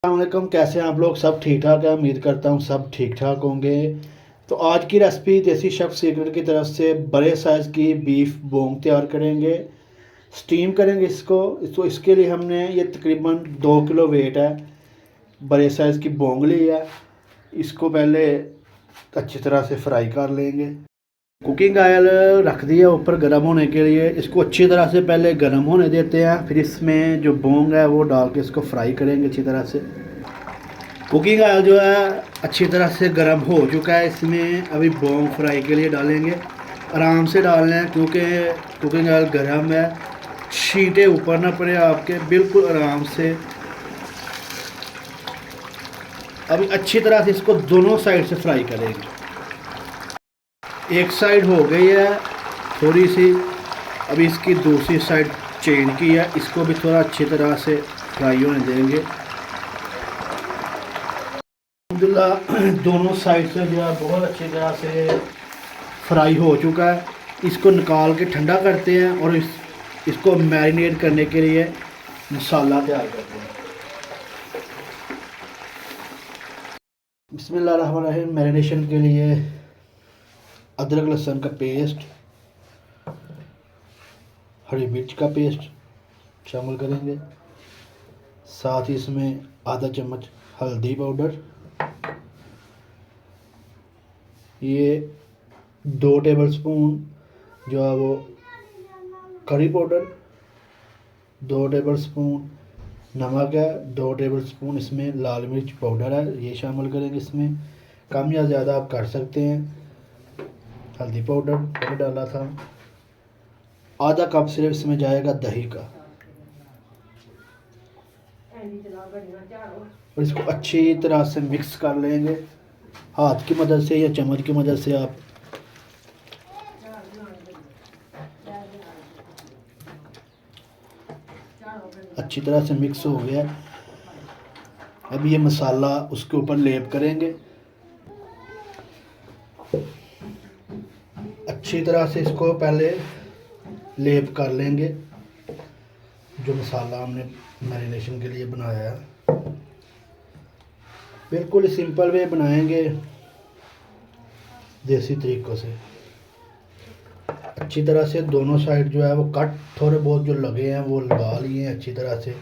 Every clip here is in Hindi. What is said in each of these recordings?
अस्सलामुअलैकुम, कैसे हैं आप लोग? सब ठीक ठाक है, उम्मीद करता हूँ सब ठीक ठाक होंगे। तो आज की रेसिपी देसी शेफ़ सीक्रेट की तरफ से बड़े साइज़ की बीफ बोंग तैयार करेंगे। स्टीम करेंगे इसको इसके लिए हमने ये तकरीबन 2 किलो वेट है, बड़े साइज़ की बोंग ली है। इसको पहले अच्छी तरह से फ्राई कर लेंगे। कुकिंग ऑयल रख दिया ऊपर गर्म होने के लिए। इसको अच्छी तरह से पहले गर्म होने देते हैं, फिर इसमें जो बोंग है वो डाल के इसको फ्राई करेंगे अच्छी तरह से। कुकिंग ऑयल जो है अच्छी तरह से गर्म हो चुका है, इसमें अभी बोंग फ्राई के लिए डालेंगे। आराम से डालना है क्योंकि कुकिंग ऑयल गर्म है, छींटे ऊपर ना पड़े आपके, बिल्कुल आराम से। अभी अच्छी तरह से इसको दोनों साइड से फ्राई करेंगे। एक साइड हो गई है थोड़ी सी, अभी इसकी दूसरी साइड चेंज की है, इसको भी थोड़ा अच्छी तरह से फ्राई होने देंगे। अल्हम्दुलिल्लाह दोनों साइड से जो है बहुत अच्छी तरह से फ्राई हो चुका है। इसको निकाल के ठंडा करते हैं और इसको मैरिनेट करने के लिए मसाला तैयार करते हैं। बिस्मिल्लाहिर्रहमानिर्रहीम। मैरिनेशन के लिए अदरक लहसुन का पेस्ट, हरी मिर्च का पेस्ट शामिल करेंगे। साथ ही इसमें आधा चम्मच हल्दी पाउडर, ये 2 टेबलस्पून जो है वो करी पाउडर, 2 टेबलस्पून नमक है, 2 टेबलस्पून इसमें लाल मिर्च पाउडर है, ये शामिल करेंगे। इसमें कम या ज़्यादा आप कर सकते हैं। हल्दी पाउडर मैंने डाला था। आधा कप सिर्फ इसमें जाएगा दही का, और इसको अच्छी तरह से मिक्स कर लेंगे हाथ की मदद से या चम्मच की मदद से। आप अच्छी तरह से मिक्स हो गया। अब ये मसाला उसके ऊपर लेप करेंगे। अच्छी तरह से इसको पहले लेप कर लेंगे, जो मसाला हमने मैरिनेशन के लिए बनाया है। बिल्कुल सिंपल वे बनाएंगे देसी तरीक़ों से। अच्छी तरह से दोनों साइड जो है वो कट थोड़े बहुत जो लगे हैं वो लगा लिए हैं अच्छी तरह से।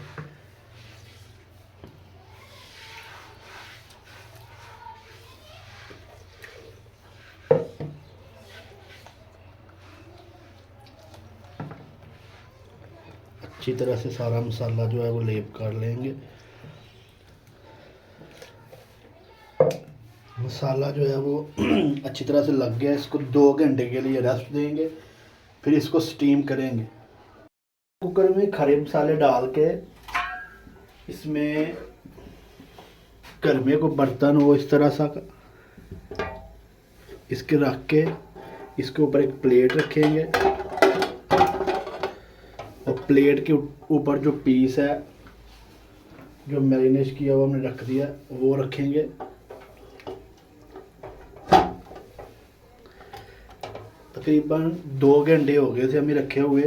अच्छी तरह से सारा मसाला जो है वो लेप कर लेंगे। मसाला जो है वो अच्छी तरह से लग गया। इसको 2 घंटे के लिए रेस्ट देंगे, फिर इसको स्टीम करेंगे। कुकर में खड़े मसाले डाल के इसमें गर्मे को बर्तन हो इस तरह सा इसके रख के इसके ऊपर एक प्लेट रखेंगे, और प्लेट के ऊपर जो पीस है जो मैरिनेट किया हुआ हमने रख दिया वो रखेंगे। तकरीबन 2 घंटे हो गए थे हमें रखे हुए।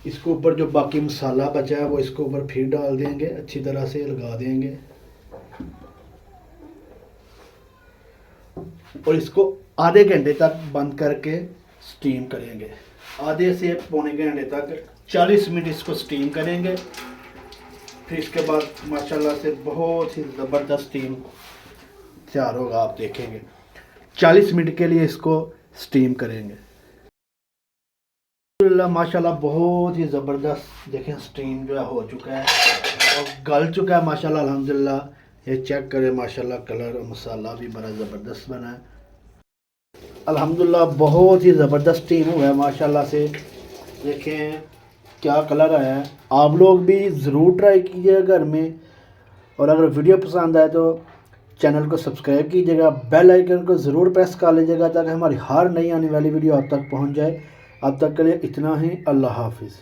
इसके ऊपर जो बाकी मसाला बचा है वो इसके ऊपर फिर डाल देंगे, अच्छी तरह से लगा देंगे, और इसको आधे घंटे तक बंद करके स्टीम करेंगे। आधे से पौने घंटे तक 40 मिनट इसको स्टीम करेंगे। फिर इसके बाद माशाल्लाह से बहुत ही ज़बरदस्त स्टीम तैयार होगा, आप देखेंगे। 40 मिनट के लिए इसको स्टीम करेंगे। माशाल्लाह बहुत ही ज़बरदस्त देखें स्टीम जो है हो चुका है और गल चुका है माशाल्लाह अल्हम्दुलिल्लाह। ये चेक करें माशाल्लाह, कलर और मसाला भी बड़ा ज़बरदस्त बना है अल्हम्दुलिल्लाह। बहुत ही ज़बरदस्त स्टीम हुआ है माशाल्लाह से। देखें क्या कलर आया है। आप लोग भी ज़रूर ट्राई कीजिएगा घर में, और अगर वीडियो पसंद आए तो चैनल को सब्सक्राइब कीजिएगा, बेल आइकन को ज़रूर प्रेस कर लीजिएगा ताकि हमारी हर नई आने वाली वीडियो आप तक पहुंच जाए। अब तक के लिए इतना ही। अल्लाह हाफिज़।